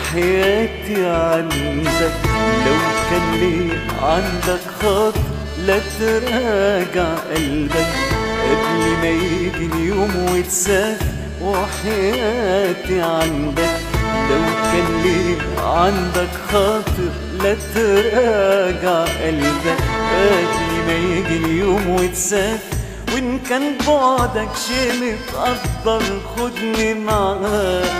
وحياتي عندك. لو كان لي عندك خاطر لا تراجع قلبك قبل ما يجي اليوم وتسافر. وحياتي عندك لو كان لي عندك خاطر لا تراجع قلبك قبل ما يجي اليوم وتسافر. وإن كان بعدك شي متقدر خدني معاك،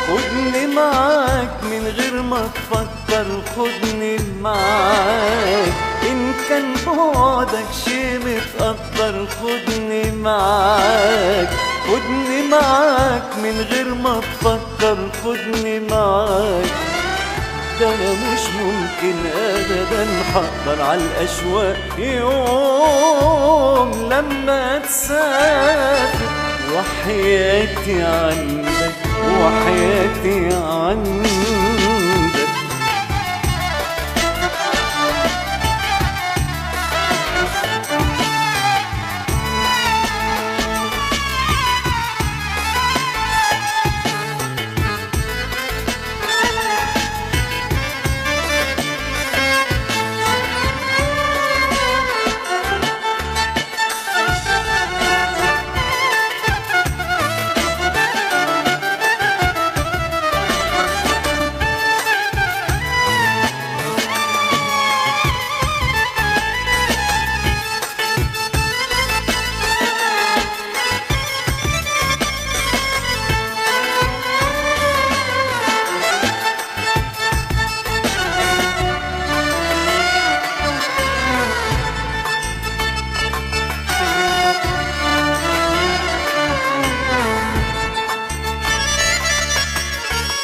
خدني معاك من غير ما تفكر، خدني معاك. إن كان بعدك شي متقدر خدني معاك، خدني معاك من غير ما تفكر، خدني معاك. ده أنا مش ممكن أبدا حقدر عالأشواق يوم لما تسافر. وحياتي عندك وحياتي عندك.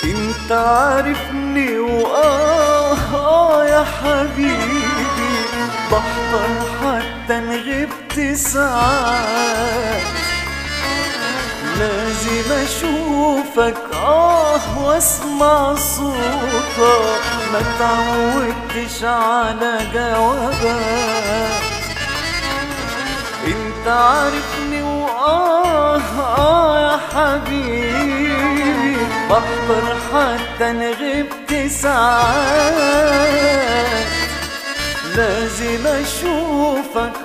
انت عارفني يا حبيبي بحضر حتى ان غبت ساعات. لازم اشوفك واسمع صوتك، ما تعودتش على جوابك. انت عارفني يا حبيبي بحضر حتى ان غبت ساعات. لازم اشوفك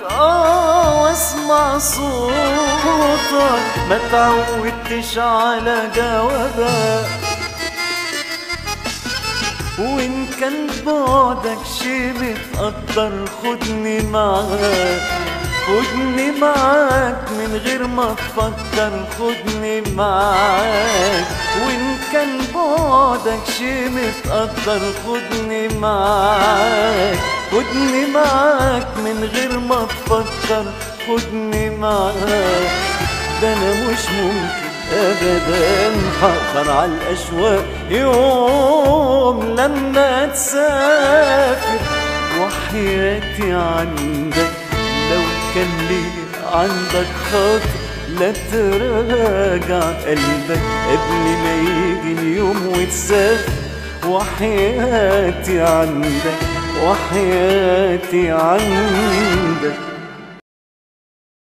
واسمع صوتك، ما تعودتش على جوابك. وان كان بعدك شي متقدر خدني معاك، خدني معاك من غير ما تفكر، خدني معاك. وإن كان بعدك شي متقدر خدني معاك، خدني معاك من غير ما تفكر، خدني معاك. ده أنا مش ممكن أبدا حقدر عالأشواق يوم لما تسافر. وحياتي عندك لو كان لي عندك خاطر لا تراجع قلبك قبل ما يجي اليوم وتسافر. وحياتي عندك وحياتي عندك.